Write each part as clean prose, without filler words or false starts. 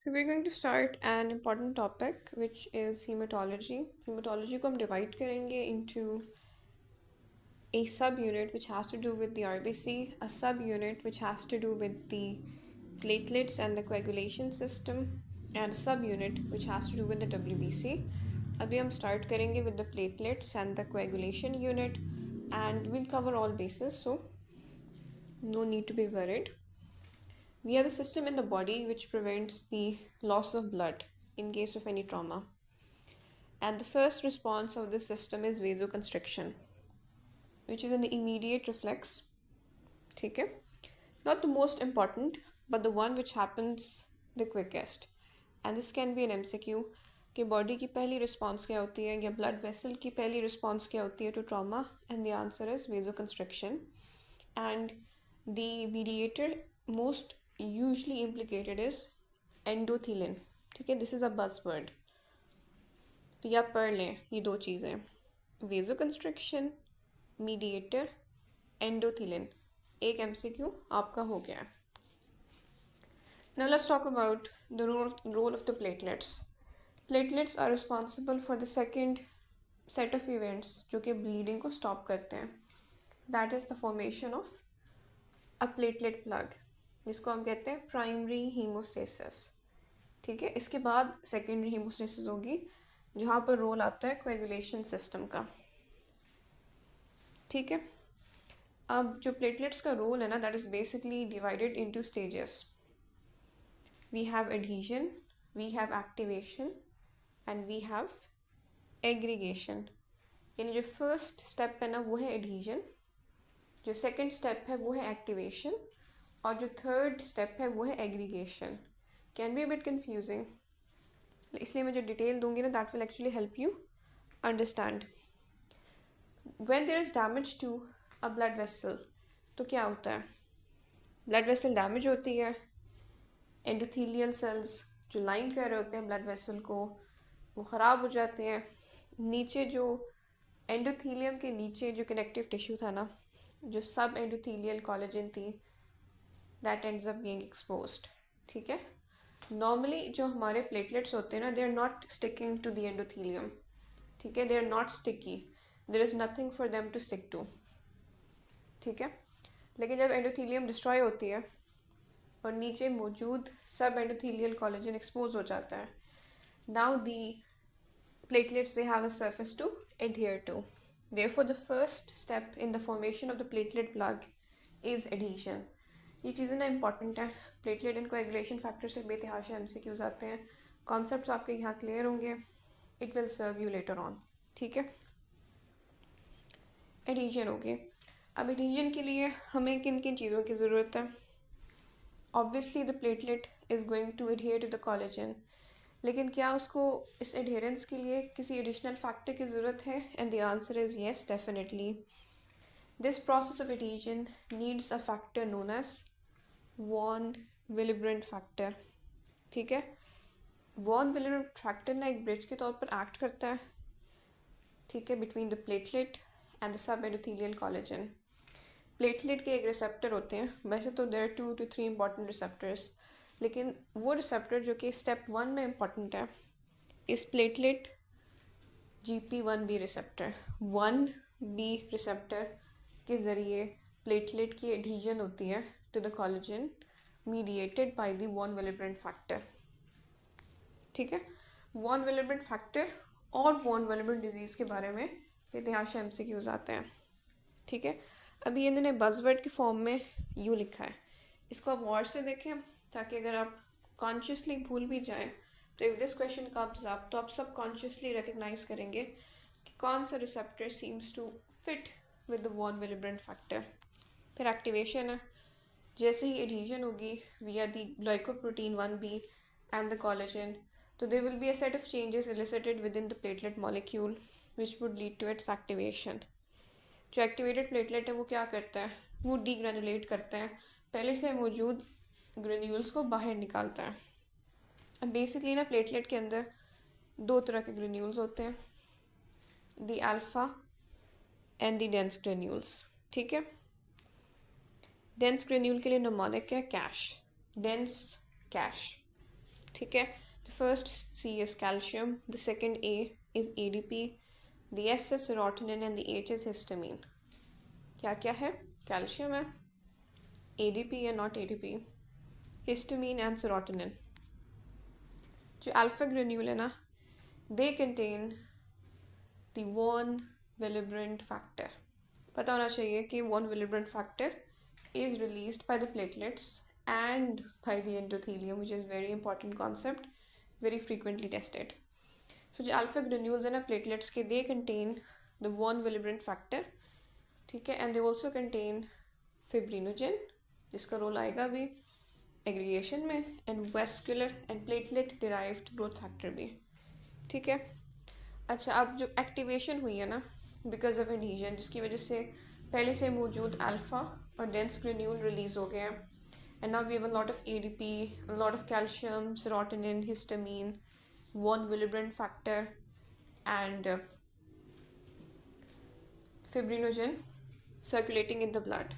So we're going to start an important topic which is hematology. Hematology को हम divide करेंगे into a subunit which has to do with the RBC, a subunit which has to do with the platelets and the coagulation system, and a subunit which has to do with the WBC. अभी हम start करेंगे with the platelets and the coagulation unit, and we'll cover all bases, so no need to be worried. We have a system in the body which prevents the loss of blood in case of any trauma. And the first response of this system is vasoconstriction, which is an immediate reflex. Okay? Not the most important, but the one which happens the quickest. And this can be an MCQ कि body की पहली response क्या होती है या blood vessel की पहली response क्या होती है to trauma, and the answer is vasoconstriction. And the mediator most usually implicated is endothelin. ठीक है, दिस इज़ अ बज़वर्ड, तो ये आप पढ़ लें ये दो चीज़ें, वेजोकंस्ट्रिक्शन, मीडिएटर, एंडोथेलिन. एक MCQ आपका हो गया है. Now let's talk about the role of the platelets. Platelets are responsible for the second set of events जो कि bleeding को stop करते हैं. That is the formation of a platelet plug, जिसको हम कहते हैं primary hemostasis. ठीक है, इसके बाद secondary hemostasis होगी जहाँ पर रोल आता है coagulation system का. ठीक है, अब जो platelets का रोल है ना, that is basically divided into stages. We have adhesion, we have activation, and we have aggregation. यानी जो फर्स्ट स्टेप है ना वो है एडहीजन, जो सेकंड स्टेप है वो है एक्टिवेशन, और जो थर्ड स्टेप है वो है aggregation. Can be a bit confusing, इसलिए मैं जो डिटेल दूंगी ना that will actually help you understand. When there is damage to a blood vessel तो क्या होता है, ब्लड वेसल डैमेज होती है, एंडोथेलियल सेल्स जो लाइन कर रहे होते हैं ब्लड वेसल को वो ख़राब हो जाते हैं. नीचे जो एंडोथेलियम के नीचे जो कनेक्टिव टिश्यू था ना, जो सब एंडोथेलियल कोलेजन थी, that ends up being exposed. ठीक है, नॉर्मली जो हमारे प्लेटलेट्स होते हैं ना, they are not sticking to the endothelium. ठीक है, they are not sticky, there is nothing for them to stick to. ठीक है, लेकिन जब एंडोथेलियम डिस्ट्रॉय होती है और नीचे मौजूद सब एंडोथेलियल कोलेजन एक्सपोज हो जाता है, now the platelets, they have a surface to adhere to. Therefore the first step in the formation of the platelet plug is adhesion. ये चीज़ें ना इंपॉर्टेंट है. प्लेटलेट एंड कोएगुलेशन फैक्टर से बेतहाशा MCQs आते हैं. कॉन्सेप्ट्स आपके यहाँ क्लियर होंगे, it will serve you later on. ठीक है, एडहीजन हो गए. अब एडहीजन के लिए हमें किन किन चीज़ों की ज़रूरत है. Obviously the platelet is going to adhere to the collagen, लेकिन क्या उसको इस एडहेरेंस के लिए किसी एडिशनल फैक्टर की ज़रूरत है, and the answer is yes, definitely. This process of adhesion needs a factor known as von Willebrand factor. ठीक है, वॉन विलिब्रेंट फैक्टर ना एक ब्रिज के तौर पर एक्ट करता है. ठीक है, between the platelet and the sub endothelial collagen. Platelet के एक रिसेप्टर होते हैं, वैसे तो there are 2 to 3 important receptors, लेकिन वो रिसेप्टर जो कि स्टेप 1 में इम्पॉर्टेंट है इस platelet GP1B receptor. 1B receptor के ज़रिए प्लेटलेट की एडहीजन होती है to the collagen mediated by the von Willebrand factor. ठीक है, वॉन विलिब्रेंट फैक्टर और वॉन विलिब्रेंट डिजीज़ के बारे में बेतहाशा MCQs आते हैं. ठीक है, अभी इन्होंने बज़वर्ड के फॉर्म में यूँ लिखा है, इसको आप गौर से देखें ताकि अगर आप कॉन्शियसली भूल भी जाएं तो if this question comes up तो आप सब कॉन्शियसली रिकग्नाइज करेंगे कि कौन सा receptor seems to fit with the von Willebrand factor. फिर एक्टिवेशन है, जैसे ही एडहीजन होगी via the glycoprotein 1B and the collagen, तो there will be a set of changes elicited within the platelet molecule which would lead to its activation. जो activated platelet है वो क्या करता है, वो डीग्रेनुलेट करता है, पहले से मौजूद ग्रेन्यूल्स को बाहर निकालता है. अब बेसिकली ना प्लेटलेट के अंदर दो तरह के ग्रेन्यूल्स होते हैं, the alpha and the dense granules. ठीक है, डेंस ग्रेन्यूल के लिए नमोनिक है कैश, डेंस कैश. ठीक है, the first C is calcium, the second A is ADP, the S is serotonin and the H is histamine. क्या क्या है? कैल्शियम है, ADP है not ADP, histamine and serotonin. जो अल्फा ग्रेन्यूल है ना, they contain the von Willebrand factor. पता होना चाहिए कि von Willebrand factor is released by the platelets and by the endothelium, which is very important concept, very frequently tested. So जो alpha granules है ना platelets के, they contain the von Willebrand factor, ठीक है, and they also contain fibrinogen जिसका role आएगा भी aggregation में, and vascular and platelet derived growth factor भी. ठीक है, अच्छा अब जो एक्टिवेशन हुई है ना बिकॉज ऑफ एडहीजन, जिसकी वजह से पहले से मौजूद अल्फा और डेंस ग्रेन्यूल रिलीज हो गए हैं, and now we have a lot of ADP, lot of calcium, serotonin, histamine, von Willebrand factor and fibrinogen circulating in the blood.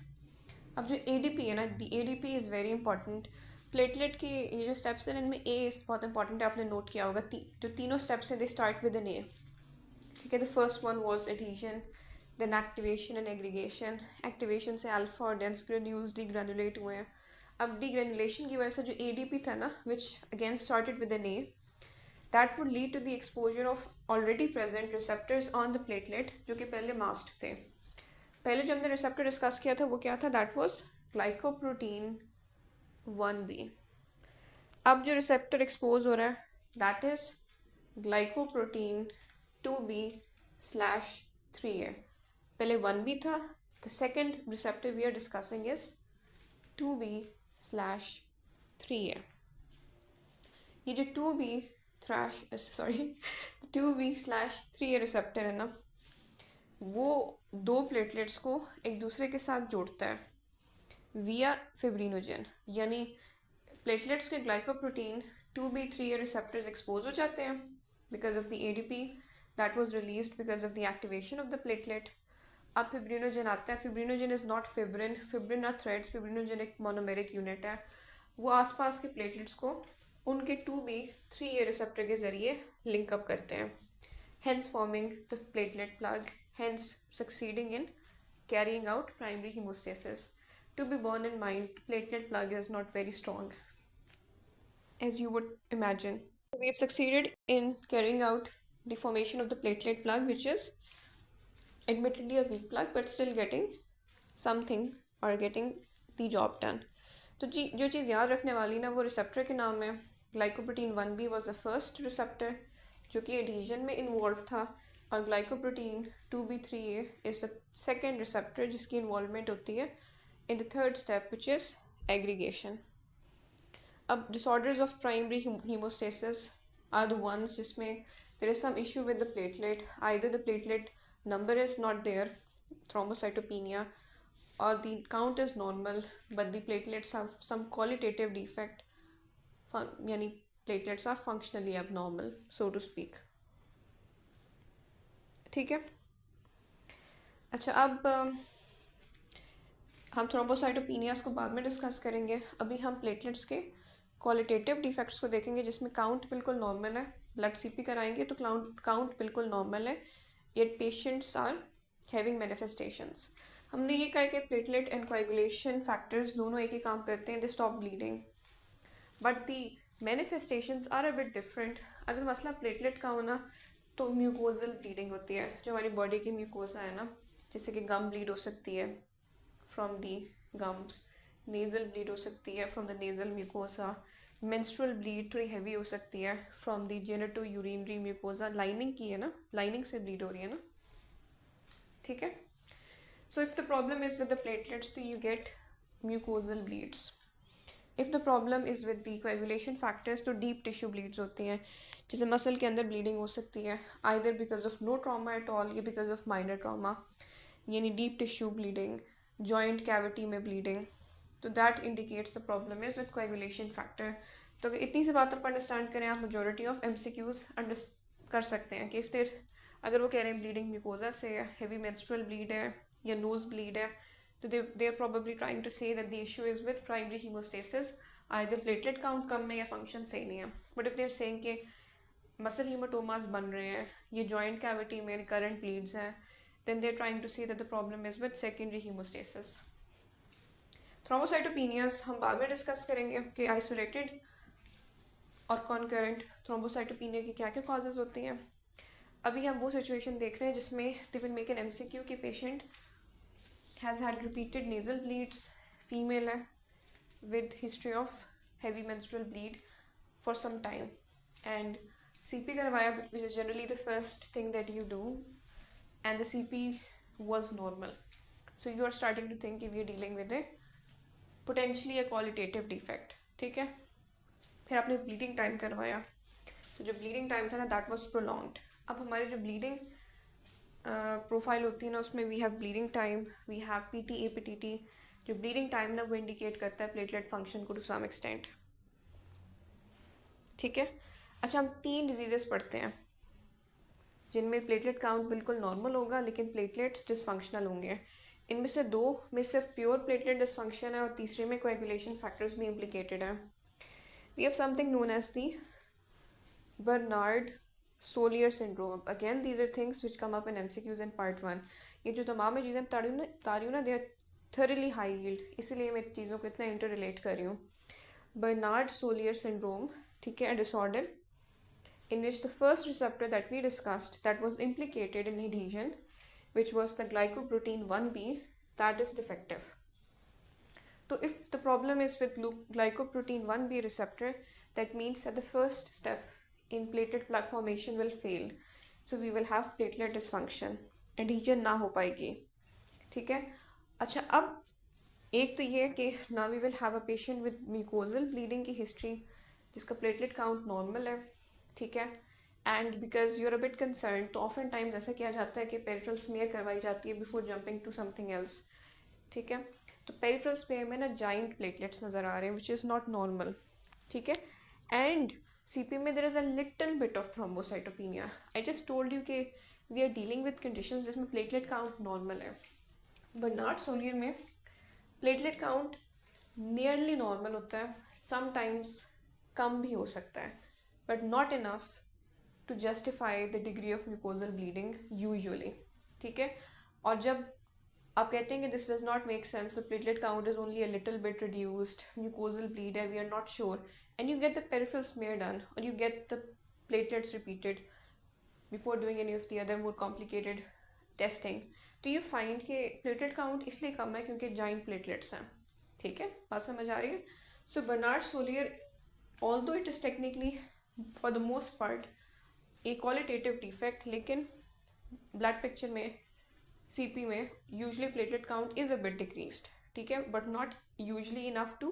अब जो एडीपी है ना, the ADP is very important. Platelet की ये जो स्टेप्स हैं इनमें ए बहुत इंपॉर्टेंट है, आपने नोट किया होगा. जो तीनों स्टेप्स हैं they start with an A. ठीक है, the first one was adhesion, then activation and aggregation. Activation से अल्फा और डेंस ग्रेन्यूल्स डीग्रेनुलेट हुए हैं. अब डीग्रेनुलेशन की वजह से जो एडीपी था ना, which again started with an A, that would lead to the exposure of already present receptors on the platelet जो कि पहले मास्क्ड थे. पहले जो हमने रिसेप्टर डिस्कस किया था वो क्या था? That was glycoprotein 1b. अब जो रिसेप्टर एक्सपोज हो रहा है दैट इज ग्लाइकोप्रोटीन 2b/3a. पहले 1b था. The second receptor we are discussing is 2b/3a. ये जो 2b/3a रिसेप्टर है ना, वो दो प्लेटलेट्स को एक दूसरे के साथ जोड़ता है विया फिब्रिनोजन. यानी प्लेटलेट्स के ग्लाइकोप्रोटीन 2b/3a रिसेप्टर्स एक्सपोज हो जाते हैं because of the ADP that was released because of the activation of the platelet. अब फिब्रिनोजन आता है. Fibrinogen is not fibrin, fibrin are threads. Fibrinogen एक मोनोमेरिक यूनिट है. वो आसपास के प्लेटलेट्स को उनके 2b/3a रिसेप्टर के जरिए लिंकअप करते हैं, hence forming the platelet plug, hence succeeding in carrying out primary hemostasis. To be borne in mind, platelet plug is not very strong, as you would imagine. We have succeeded in carrying out the formation of the platelet plug, which is admittedly a weak plug, but still getting something or getting the job done. तो जी जो चीज़ याद रखने वाली ना वो receptor के नाम है. Glycoprotein 1b was the first receptor जो कि एडहीजन में इन्वॉल्व था, और glycoprotein 2b/3a is the second receptor जिसकी इन्वॉल्वमेंट होती है in the third step which is aggregation. अब disorders of primary hemostasis are the ones जिसमें there is some issue with the platelet. Either the platelet number is not there, thrombocytopenia, or the count is normal but the platelets have some qualitative defect, यानी platelets are functionally abnormal, so to speak. ठीक है, अच्छा अब हम थ्रोम्बोसाइटोपेनियास को बाद में discuss करेंगे. अभी हम प्लेटलेट्स के क्वालिटेटिव डिफेक्ट्स को देखेंगे जिसमें काउंट बिल्कुल नॉर्मल है. ब्लड सीपी कराएंगे तो काउंट बिल्कुल नॉर्मल है, yet patients are having manifestations. हमने ये कहा कि प्लेटलेट एंड कोएगुलेशन फैक्टर्स दोनों एक ही काम करते हैं, they stop bleeding, but the manifestations are a bit different. अगर मसला प्लेटलेट का होना तो म्यूकोजल ब्लीडिंग होती है. जो हमारी बॉडी की म्यूकोसा है ना, जैसे कि गम ब्लीड हो सकती है from the gums, nasal bleed हो सकती है from the nasal mucosa, menstrual bleed थोड़ी हैवी हो सकती है from the genito urinary mucosa. Lining की है ना, लाइनिंग से ब्लीड हो रही है ना. ठीक है, so if the problem is with the platelets so you get mucosal bleeds. If the problem is with the coagulation factors तो deep tissue bleeds होती हैं, जैसे मसल के अंदर bleeding हो सकती है either because of no trauma at all या because of minor trauma, यानी deep tissue bleeding, joint cavity में bleeding, तो that indicates the problem is with coagulation factor. तो अगर इतनी सी बात आप अंडरस्टैंड करें आप majority of MCQs कर सकते हैं कि अगर वो कह रहे हैं ब्लीडिंग म्यूकोजा से, हेवी मेंस्ट्रुअल ब्लीड है या नोज ब्लीड है, तो they are probably trying to say that the issue is with primary haemostasis either platelet count कम है या फंक्शन सही नहीं है. But if they are saying कि मसल हीमाटोमास बन रहे हैं, ये जॉइंट कैविटी में रिकरेंट ब्लीड्स हैं, then they're trying to see that the problem is with secondary hemostasis. थ्रोम्बोसाइटोपेनियाज हम बाद में डिस्कस करेंगे कि आइसोलेटेड और कॉन्करेंट थ्रोम्बोसाइटोपेनिया की क्या क्या कॉजेज होती हैं. अभी हम वो सिचुएशन देख रहे हैं जिसमें they will make an MCQ कि patient has had repeated nasal bleeds, female है, with history of heavy menstrual bleed for some time, and CP करवाया, which is generally the first thing that you do, and the CP was normal. So you are starting to think if you're dealing with a potentially a qualitative defect. ठीक है. फिर आपने bleeding time करवाया, तो जो bleeding time था ना that was prolonged. अब हमारे जो ब्लीडिंग प्रोफाइल होती है ना उसमें we have bleeding time, we have PT APTT. जो ब्लीडिंग टाइम ना वो इंडिकेट करता है प्लेटलेट फंक्शन को टू सम एक्सटेंट. ठीक है. अच्छा, हम 3 डिजीजेस पढ़ते हैं जिनमें प्लेटलेट काउंट बिल्कुल नॉर्मल होगा लेकिन प्लेटलेट्स डिसफंक्शनल होंगे. इनमें से 2 में सिर्फ प्योर प्लेटलेट डिसफंक्शन है और तीसरे में कोएगुलेशन फैक्टर्स भी इम्प्लिकेटेड है. We have something known as the Bernard Soulier syndrome. Again these are things which come up in MCQs in part 1. ये जो तमाम चीज़ें बता रही हूँ ना they are thoroughly high yield, इसलिए मैं चीज़ों को इतना इंटर रिलेट कर रही हूँ. बर्नार्ड सोलियर सिंड्रोम, ठीक है, a disorder in which the first receptor that we discussed that was implicated in adhesion, which was the glycoprotein 1b, that is defective. So if the problem is with glycoprotein 1b receptor, that means that the first step in platelet plug formation will fail. So we will have platelet dysfunction, adhesion ना हो पाएगी. ठीक है. अच्छा, अब एक तो ये है कि now we will have a patient with mucosal bleeding की हिस्ट्री जिसका प्लेटलेट काउंट नॉर्मल है. ठीक है. And because you are a bit concern, तो ऑफन टाइम्स ऐसा किया जाता है कि पेरिफेरल स्मीयर करवाई जाती है before jumping to something else. ठीक है. तो पेरिफेरल स्मीयर में ना जाइंट प्लेटलेट्स नज़र आ रहे हैं विच इज़ नॉट नॉर्मल. ठीक है. एंड सीपी में there is a little bit of thrombocytopenia. I just told you कि we are dealing with conditions जिसमें प्लेटलेट काउंट नॉर्मल है. बर्नार्ड सोलियर में प्लेटलेट काउंट नियरली नॉर्मल होता है, समटाइम्स कम भी हो सकता है, but not enough to justify the degree of mucosal bleeding usually. ठीक है. और जब आप कहते हैं कि this does not make sense, the platelet count is only a little bit reduced, mucosal bleed है, we are not sure, and you get the peripheral smear done और you get the platelets repeated before doing any of the other more complicated testing, तो you find कि platelet count इसलिए कम है क्योंकि giant platelets हैं. ठीक है. बात समझ आ रही है. So Bernard Soulier, although it is technically for the most part a qualitative defect, लेकिन ब्लड पिक्चर में सीपी में usually platelet count is a bit decreased. ठीक है. But not usually enough to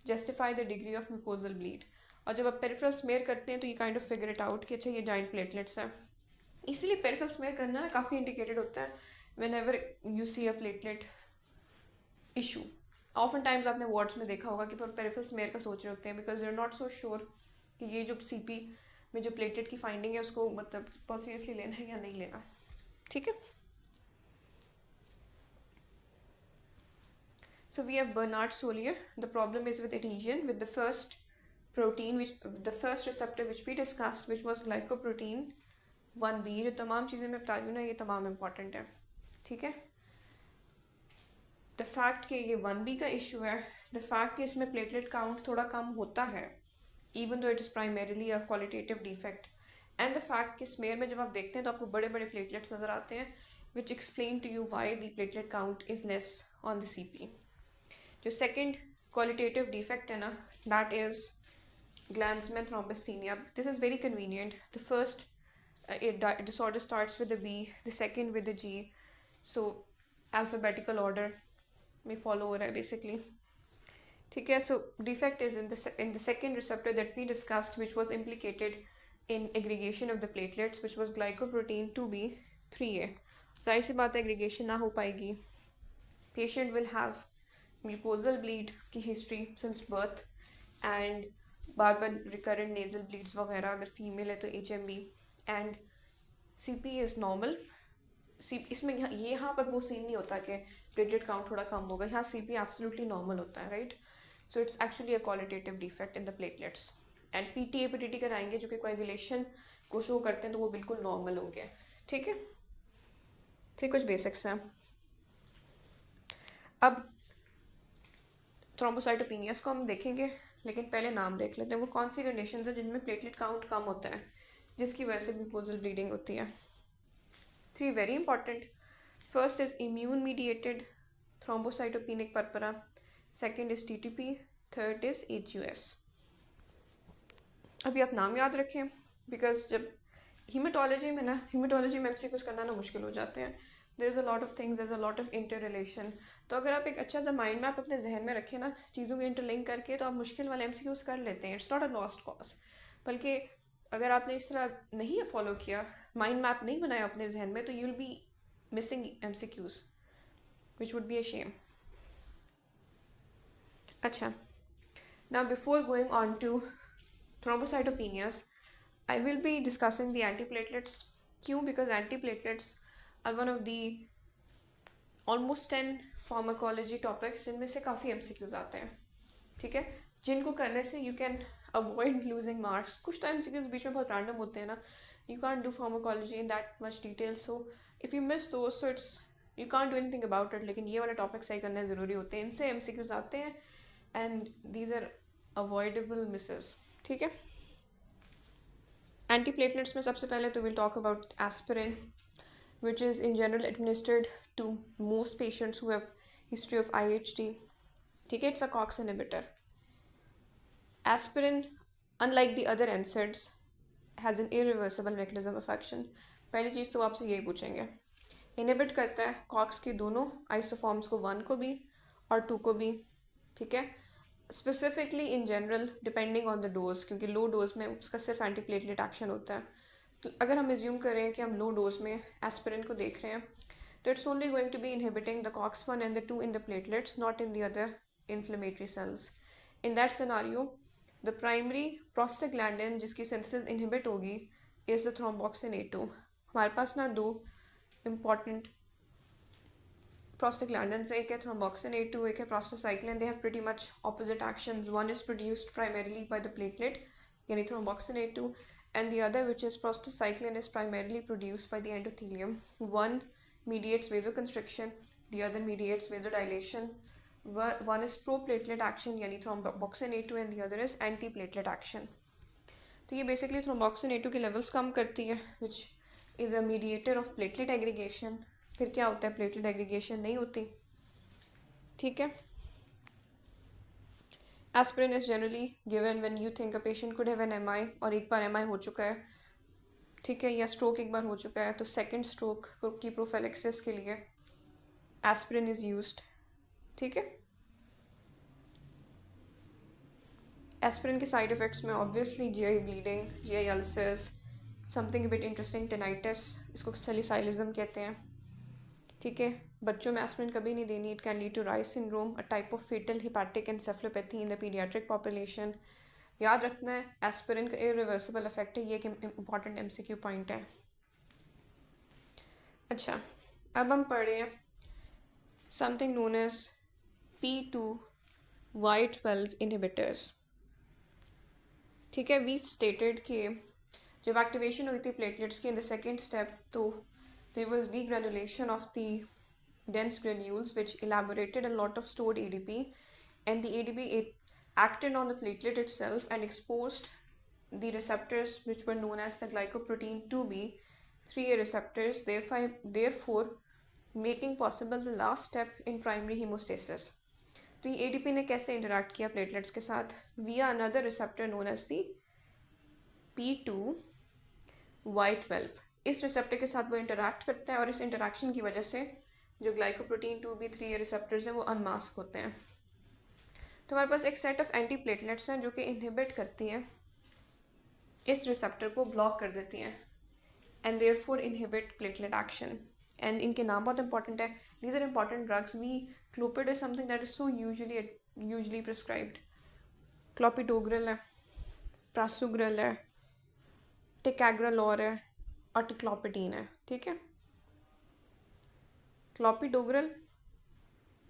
justify the degree of mucosal bleed. और जब आप peripheral smear करते हैं तो you kind of figure it out कि अच्छा ये जाइंट प्लेटलेट्स हैं. इसीलिए पेरिफेरल स्मेयर करना ना काफ़ी इंडिकेटेड होता है whenever you see a platelet issue. Often times आपने वार्ड्स में देखा होगा कि पेरिफेरल स्मेयर का सोच रहे होते हैं because they are not so sure कि ये जो सीपी में जो प्लेटलेट की फाइंडिंग है उसको मतलब बहुत सीरियसली लेना है या नहीं लेना. ठीक है. So we have Bernard Solier. The problem is with adhesion with the first protein, the first receptor which we discussed, which was glycoprotein 1b. जो तमाम चीज़ें मैं बता रही हूँ ना ये तमाम इम्पॉर्टेंट है. ठीक है. द फैक्ट कि ये 1b का इशू है, द फैक्ट कि इसमें प्लेटलेट काउंट थोड़ा कम होता है even though it is primarily a qualitative defect, and the fact कि स्मेयर में जब आप देखते हैं तो आपको बड़े बड़े प्लेटलेट्स नज़र आते हैं which explain to you why the platelet count is less on the CP. जो सेकेंड क्वालिटेटिव डिफेक्ट है ना that is Glanzmann thrombasthenia. This is very convenient. The first disorder starts with a B, the second with a G, so alphabetical order में follow हो रहा है basically. ठीक है. So defect is in the second receptor that we discussed which was implicated in aggregation of the platelets, which was glycoprotein 2b 3a. जाहिर सी बात है aggregation ना हो पाएगी. Patient will have mucosal bleed की history since birth and bar bar recurrent nasal bleeds वगैरह, अगर female है तो HMB, and CP is normal. इसमें यहाँ पर वो सीन नहीं होता कि प्लेटलेट काउंट थोड़ा कम होगा. यहाँ CP एब्सोल्युटली नॉर्मल होता है. Right. So it's actually a qualitative defect in the platelets. And PT APTT कराएंगे जो कि कोएगुलेशन को शो करते हैं, तो वो बिल्कुल नॉर्मल होंगे. ठीक है, ठीक, कुछ बेसिक्स हैं. अब थ्रोम्बोसाइटोपेनियास को हम देखेंगे, लेकिन पहले नाम देख लेते हैं. वो कौन सी कंडीशंस है जिनमें प्लेटलेट काउंट कम होता है, जिसकी वजह से म्यूकोजल ब्लीडिंग होती है. 3 very important. First is immune mediated thrombocytopenic purpura, second is TTP, third is HUS. अभी आप नाम याद रखें, बिकॉज जब हीमेटोलॉजी में एमसीक्यूज करना ना मुश्किल हो जाते हैं. There is a lot of things, there is a lot of interrelation. तो अगर आप एक अच्छा सा माइंड मैप अपने जहन में रखें ना, चीज़ों को इंटरलिंक करके, तो आप मुश्किल वाले एमसीक्यूज कर लेते हैं. It's not a lost cause. बल्कि अगर आपने इस तरह नहीं फॉलो किया, माइंड मैप नहीं बनाया अपने जहन में, तो you will be missing MCQs, which would be a shame. अच्छा, now before going on to thrombocytopenias, I will be discussing the antiplatelets. क्यों? Because antiplatelets are one of the almost 10 pharmacology topics जिनमें से काफ़ी MCQs आते हैं. ठीक है, जिनको करने से you can avoid losing marks. कुछ तो MCQs बीच में बहुत random होते हैं ना, you can't do pharmacology in that much detail, so if you miss those, so it's you can't do anything about it. लेकिन ये वाले topics सही करने ज़रूरी होते हैं, इनसे MCQs आते हैं and these are avoidable misses. ठीक है. एंटीप्लेटलेट्स में सबसे पहले तो will talk about aspirin, which is in general administered to most patients who have history of IHD. ठीक है, it's a COX inhibitor. Aspirin, unlike the other NSAIDs, has an irreversible mechanism of action. पहली चीज़ तो आपसे यही पूछेंगे. Inhibit करता है COX के दोनों आइसोफॉर्म्स को, 1 को भी और 2 को भी. ठीक है, specifically in general depending on the dose, क्योंकि लो डोज में उसका सिर्फ एंटीप्लेटलेट एक्शन होता है. तो अगर हम एज्यूम करें कि हम लो डोज में एस्पिरिन को देख रहे हैं, तो it's only going to be inhibiting the COX-1 and the 2 in the platelets, not in the other inflammatory cells. In that scenario the primary prostaglandin जिसकी सिंथेसिस इनहिबिट होगी इज द थ्रोम्बोक्सिन A2. हमारे पास ना 2 important prostaglandins, एक है thromboxane A2, एक है prostacyclin. They have pretty much opposite actions. One is produced primarily by the platelet, यानी thromboxane A2, and the other, which is prostacyclin, is primarily produced by the endothelium. One mediates vasoconstriction, the other mediates vasodilation. One is pro-platelet action, यानी thromboxane A2, and the other is anti-platelet action. तो ये basically thromboxane A2 के levels कम करती है, which is a mediator of platelet aggregation. फिर क्या होता है, प्लेटलेट एग्रीगेशन नहीं होती. ठीक है. Aspirin is generally given when you think a patient could have an MI, और एक बार एमआई हो चुका है, ठीक है, या स्ट्रोक एक बार हो चुका है, तो सेकंड स्ट्रोक की प्रोफिलैक्सिस के लिए एस्पिरिन इज यूज्ड. ठीक है. एस्पिरिन के साइड इफेक्ट्स में obviously GI bleeding, GI ulcers, something bit interesting tinnitus, इसको सैलिसाइलिज्म कहते हैं. ठीक है. बच्चों में एस्पिरिन कभी नहीं देनी. It can lead to Reye's syndrome, a type of fatal hepatic encephalopathy in the paediatric population. याद रखना है, एस्पिरिन का इरिवर्सिबल इफेक्ट है. ये एक इंपॉर्टेंट एमसीक्यू पॉइंट है. अच्छा, अब हम पढ़ रहे हैं something known as P2Y12 inhibitors. ठीक है. वी स्टेटेड कि जब एक्टिवेशन हुई थी प्लेटलेट्स की इन द सेकेंड स्टेप, तो there was degranulation of the dense granules which elaborated a lot of stored ADP, and the ADP acted on the platelet itself and exposed the receptors which were known as the glycoprotein 2B 3A receptors, therefore making possible the last step in primary hemostasis. तो ये ADP ने कैसे interact किया platelets के साथ? via another receptor known as the P2Y12. इस receptor के साथ वो इंटरैक्ट करता है, और इस इंटरैक्शन की वजह से जो ग्लाइकोप्रोटीन 2B3A रिसेप्टर्स हैं वो अनमास्क होते हैं. तो हमारे पास एक सेट ऑफ एंटी प्लेटलेट्स हैं जो कि इनहिबिट करती हैं, इस रिसेप्टर को ब्लॉक कर देती हैं, and therefore inhibit platelet action. And इनके नाम बहुत इंपॉर्टेंट है. These are important drugs. Clopid is something that is so usually prescribed. Clopidogrel है, प्रासुग्रिल है, टिकाग्रालोर है, और टिक्लोपिडीन है. ठीक है. Clopidogrel,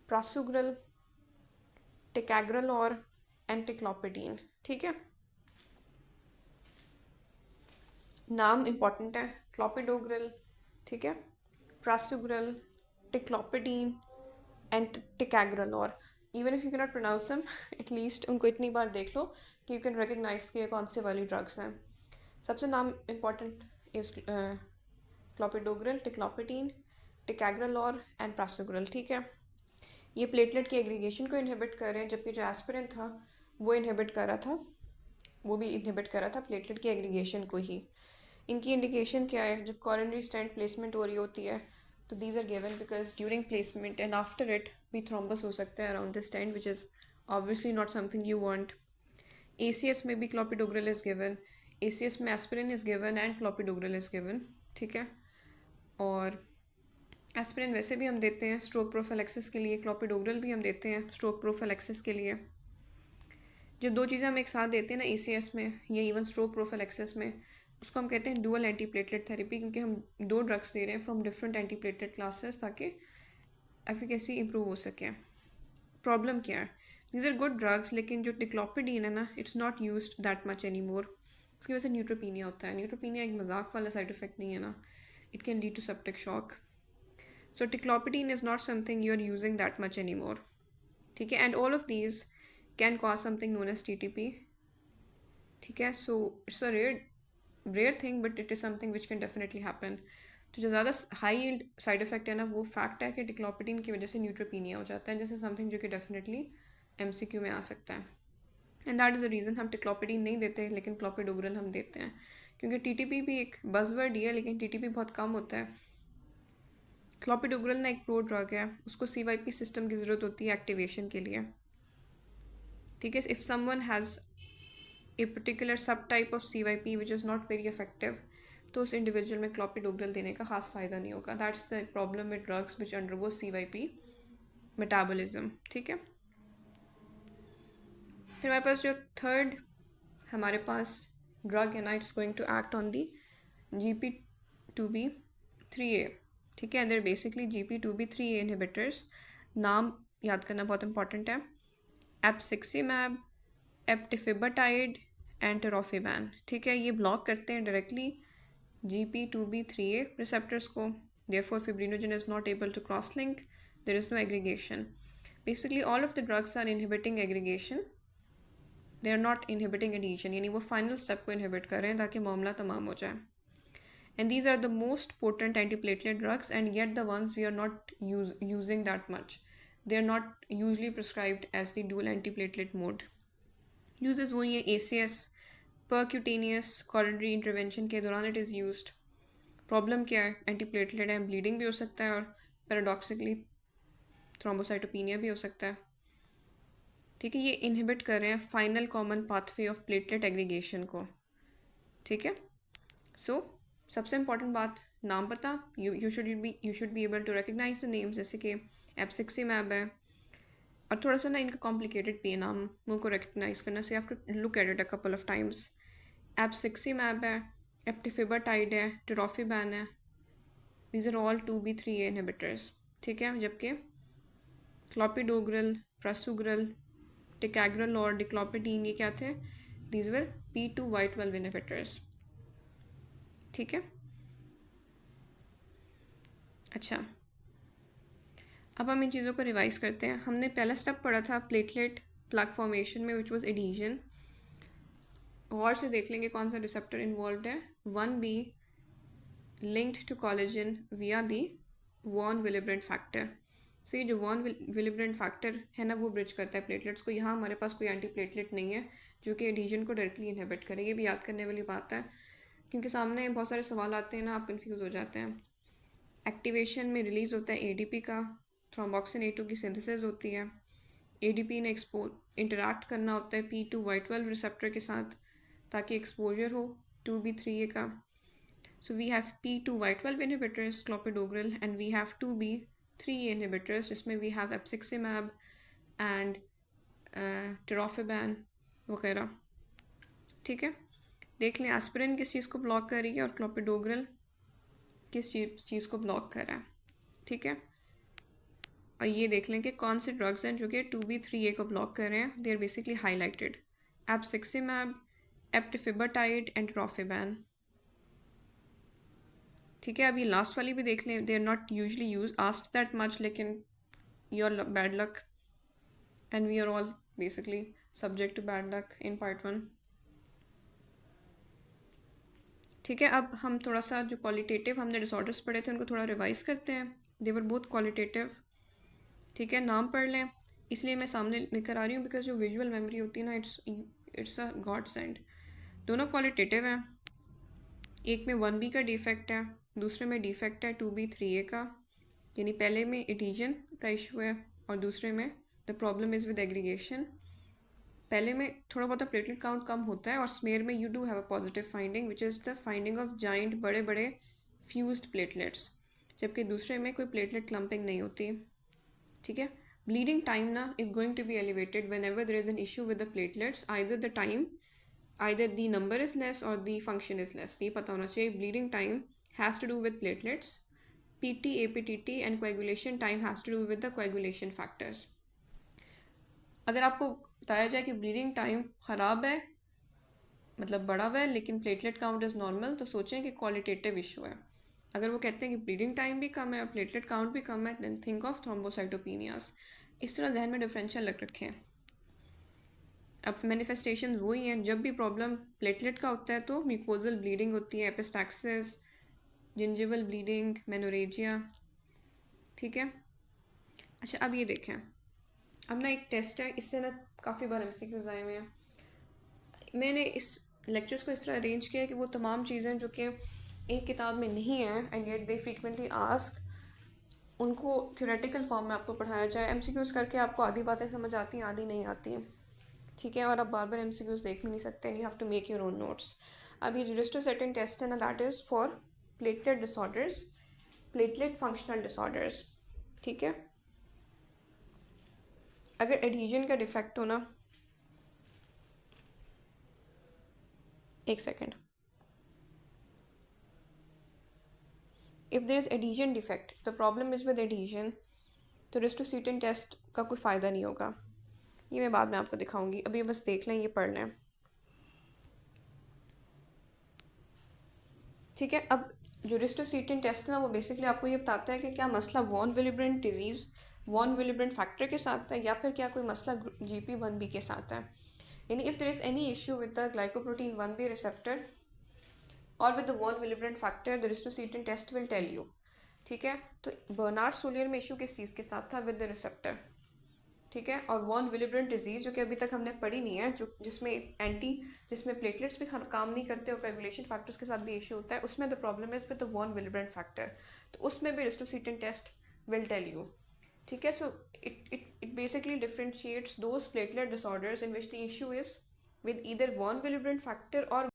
prasugrel, ticagrelor and ticlopidine. ठीक है, नाम इंपॉर्टेंट है, क्लोपिडोग्रिल, ठीक है, prasugrel, ticlopidine and ticagrelor. Even if you can not pronounce them, at least उनको इतनी बार देख लो कि यू कैन रिकग्नाइज कि ये कौन से वाली ड्रग्स हैं। सबसे नाम इंपॉर्टेंट इज क्लोपिडोग्रिल, टिक्लोपिडीन, टिकैग्रलॉर एंड प्रासुग्रिल। ठीक है, ये प्लेटलेट के एग्रीगेशन को इनहिबिट कर रहे हैं, जबकि जो एस्पिरिन था वो इनहिबिट कर रहा था, वो भी इनहिबिट कर रहा था प्लेटलेट के एग्रीगेशन को ही। इनकी इंडिकेशन क्या है? जब कॉरोनरी स्टेंट प्लेसमेंट हो रही होती है तो these are given because during placement and after it भी थ्रोम्बस हो सकता है around the stent, which is obviously not something you want. ACS में भी क्लोपिडोग्रिल इज़ गिवन, ACS में aspirin is given and clopidogrel is given. ठीक है, और एस्पिरिन वैसे भी हम देते हैं स्ट्रोक प्रोफिलैक्सिस के लिए, क्लोपिडोग्रिल भी हम देते हैं स्ट्रोक प्रोफिलैक्सिस के लिए। जब दो चीज़ें हम एक साथ देते हैं ना ACS में या इवन स्ट्रोक प्रोफिलैक्सिस में, उसको हम कहते हैं डुअल एंटीप्लेटलेट थेरेपी, क्योंकि हम दो ड्रग्स दे रहे हैं फ्रॉम डिफरेंट एंटीप्लेटलेट क्लासेस ताकि एफिकेसी इंप्रूव हो सके। प्रॉब्लम क्या है? दीज आर गुड ड्रग्स, लेकिन जो टिक्लोपिडीन है ना, it's not used that much any मोर। उसकी वजह से न्यूट्रोपीनिया होता है। न्यूट्रोपीनिया एक मजाक वाला साइड इफेक्ट नहीं है ना, it can lead to septic shock. So ticlopidine is not something you are using that much any more. ठीक है, and all of these can cause something known as TTP। ठीक है, so it's a rare thing but it is something which can definitely happen. तो जो ज़्यादा high yield side effect है ना, वो फैक्ट है कि टिक्लोपिडीन की वजह से न्यूट्रोपीनिया हो जाता है, जैसे समथिंग जो कि डेफिनेटली MCQ में आ सकता है। And that is the reason हम टिक्लोपिडीन नहीं देते लेकिन क्लोपिडोग्रिल हम देते हैं, क्योंकि TTP भी एक बज़वर्ड ही है लेकिन TTP बहुत कम होता है। क्लोपिडोग्रिल ना एक प्रो ड्रग है, उसको CYP सिस्टम की ज़रूरत होती है एक्टिवेशन के लिए। ठीक है, if someone has a particular sub type of CYP which is not very effective, तो उस इंडिविजुअल में क्लोपिडोग्रिल देने का खास फ़ायदा नहीं होगा। That's the problem with drugs which undergo CYP metabolism. ठीक है, फिर हमारे पास जो थर्ड हमारे पास ड्रग है ना, it's going to act on the GP2B3A। ठीक है, देर बेसिकली GP2B3A इनहिबिटर्स। नाम याद करना बहुत इंपॉर्टेंट है, एप्सिक्सिमैब, एप्टिफिबाटाइड एंड टेरोफिबैन। ठीक है, ये ब्लॉक करते हैं डायरेक्टली GP2B3A रिसेप्टर्स को, therefore fibrinogen is not able to cross link, there is no aggregation. Basically all of the drugs are inhibiting aggregation, they are not inhibiting adhesion, यानी वो final step को inhibit कर रहे हैं ताकि मामला तमाम हो जाए। And these are the most potent antiplatelet drugs, and yet the ones we are not using that much. They are not usually prescribed as the dual antiplatelet mode. Uses वही है ACS, percutaneous coronary intervention के दौरान it is used. Problem क्या है? Antiplatelet है, bleeding भी हो सकता है और पैराडॉक्सिकली थ्रोम्बोसाइटोपिनिया भी हो सकता है। ठीक है, ये इनहिबिट कर रहे हैं final common pathway of platelet aggregation को। ठीक है, सो सबसे इंपॉर्टेंट बात, नाम पता, you should be able to recognise the names, जैसे कि एप्सिक्सिमैब है, और थोड़ा सा ना इनका कॉम्प्लिकेटेड भी है नाम, उनको रिकग्नाइज करना, so you have to look at it a couple of times. Abciximab है, एप्टिफिबाटाइड है, टेरोफिबैन है, these are all 2B3A inhibitors. ठीक है, जबकि क्लोपिडोग्रिल, प्रासुग्रिल, टिकैग्रल और डिक्लोपिडीन ये क्या थे? These were P2Y12 inhibitors. ठीक है, अच्छा, अब हम इन चीज़ों को रिवाइज करते हैं। हमने पहला स्टेप पढ़ा था प्लेटलेट प्लग फॉर्मेशन में, विच वॉज एडीजन। गौर से देख लेंगे कौन सा रिसेप्टर इन्वॉल्व है। 1B लिंक्ड टू कोलेजन विया दी वॉन विलिब्रेंट फैक्टर। सो ये जो वॉन विलिब्रेंट फैक्टर है ना, वो ब्रिज करता है प्लेटलेट्स को। यहाँ हमारे पास कोई एंटी प्लेटलेट नहीं है जो कि एडीजन को डायरेक्टली इनहिबिट करे। ये भी याद करने वाली बात है, क्योंकि सामने बहुत सारे सवाल आते हैं ना, आप कंफ्यूज हो जाते हैं। एक्टिवेशन में रिलीज़ होता है ADP का, थ्रोम्बोक्सिन A2 की सिंथेसिस होती है, ADP ने इंटरैक्ट करना होता है P2Y12 रिसेप्टर के साथ ताकि एक्सपोजर हो 2B3A का। So we have P2Y12 inhibitors, clopidogrel, and we have 2B3A inhibitors, जिसमें we have एप्सिक्सिमैब and टेरोफिबैन वगैरह। ठीक है, देख लें एस्पिरिन किस चीज़ को ब्लॉक कर रही है और क्लोपिडोग्रिल किस चीज़ को ब्लॉक कर रहा है। ठीक है, और ये देख लें कि कौन से ड्रग्स हैं जो कि 2B3A को ब्लॉक कर रहे हैं. They are basically highlighted. Abciximab, eptifibatide and tirofiban. ठीक है, अभी लास्ट वाली भी देख लें. They are not usually use asked that much, लेकिन your bad luck and we are all basically subject to bad luck in part 1. ठीक है, अब हम थोड़ा सा जो क्वालिटेटिव हमने डिसऑर्डर्स पढ़े थे उनको थोड़ा रिवाइज करते हैं. दे वर बोथ क्वालिटेटिव. ठीक है, नाम पढ़ लें. इसलिए मैं सामने लेकर आ रही हूँ बिकॉज जो विजुअल मेमोरी होती है ना, इट्स अ गॉड सेंड. दोनों क्वालिटेटिव हैं. एक में 1B का डिफेक्ट है, दूसरे में डिफेक्ट है 2B3A का. यानी पहले में एडिशन का इशू है और दूसरे में the problem is with aggregation. पहले में थोड़ा बहुत प्लेटलेट काउंट कम होता है और स्मेयर में you do have a positive finding which is the finding of giant बड़े बड़े फ्यूज्ड प्लेटलेट्स, जबकि दूसरे में कोई प्लेटलेट क्लम्पिंग नहीं होती. ठीक है, ब्लीडिंग टाइम ना is going to be elevated whenever there is an issue with the platelets. either the number is less or the function is less. ये पता होना चाहिए. bleeding time has to do with platelets. PT, APTT and coagulation time has to do with the coagulation factors. अगर आपको बताया जाए कि bleeding time ख़राब है, मतलब बढ़ा हुआ है, लेकिन प्लेटलेट काउंट इज़ नॉर्मल, तो सोचें कि क्वालिटेटिव इशू है. अगर वो कहते हैं कि ब्लीडिंग टाइम भी कम है और प्लेटलेट काउंट भी कम है, देन थिंक ऑफ थ्रोम्बोसाइटोपिनियास. इस तरह जहन में डिफरेंशियल रख रखें. अब मैनिफेस्टेशन वही हैं. जब भी प्रॉब्लम प्लेटलेट का होता है तो म्यूकोजल ब्लीडिंग होती है, एपिस्टैक्सिस, जिंजिवल ब्लीडिंग, मेनोरेजिया. ठीक है, अच्छा अब ये देखें. अब ना एक टेस्ट है, इससे ना काफ़ी बार MCQs आए हुए हैं. मैंने इस लेक्चर्स को इस तरह अरेंज किया है कि वो तमाम चीज़ें जो कि एक किताब में नहीं हैं and yet they frequently ask, उनको थ्योरेटिकल फॉर्म में आपको पढ़ाया जाए. MCQs करके आपको आधी बातें समझ आती हैं, आधी नहीं आती. ठीक है, और आप बार बार MCQs देख भी नहीं सकते. You have to make your own notes. अब ये जो रिस्टोसेटिन टेस्ट है ना, that is for platelet disorders, platelet functional disorders. ठीक है, अगर एडहीजन का डिफेक्ट हो ना, एक second, if there is adhesion defect, the problem is with adhesion, तो रिस्टोसेटिन टेस्ट का कोई फ़ायदा नहीं होगा. ये मैं बाद में आपको दिखाऊंगी. अभी बस देख लें, ये पढ़ लें. ठीक है, अब जो रिस्टोसेटिन टेस्ट है ना, वो बेसिकली आपको ये बताता है कि क्या मसला von Willebrand disease, von Willebrand factor के साथ है, या फिर क्या कोई मसला GP1B के साथ है. यानी if there is any issue with the glycoprotein 1B receptor और with the von Willebrand factor, the ristocetin test will tell you. ठीक है, तो बर्नार्ड सोलियर में इशू किस चीज़ के साथ था? With the receptor. ठीक है, और वॉन विलिब्रेंट डिजीज़ जो कि अभी तक हमने पढ़ी नहीं है, जो जिसमें प्लेटलेट्स भी काम नहीं करते और कोएगुलेशन फैक्टर्स के साथ भी इशू होता है, उसमें the problem is with the von Willebrand factor. तो उसमें भी ristocetin test will tell you. ठीक है, सो it basically differentiates those platelet disorders in which the issue is with either von Willebrand factor or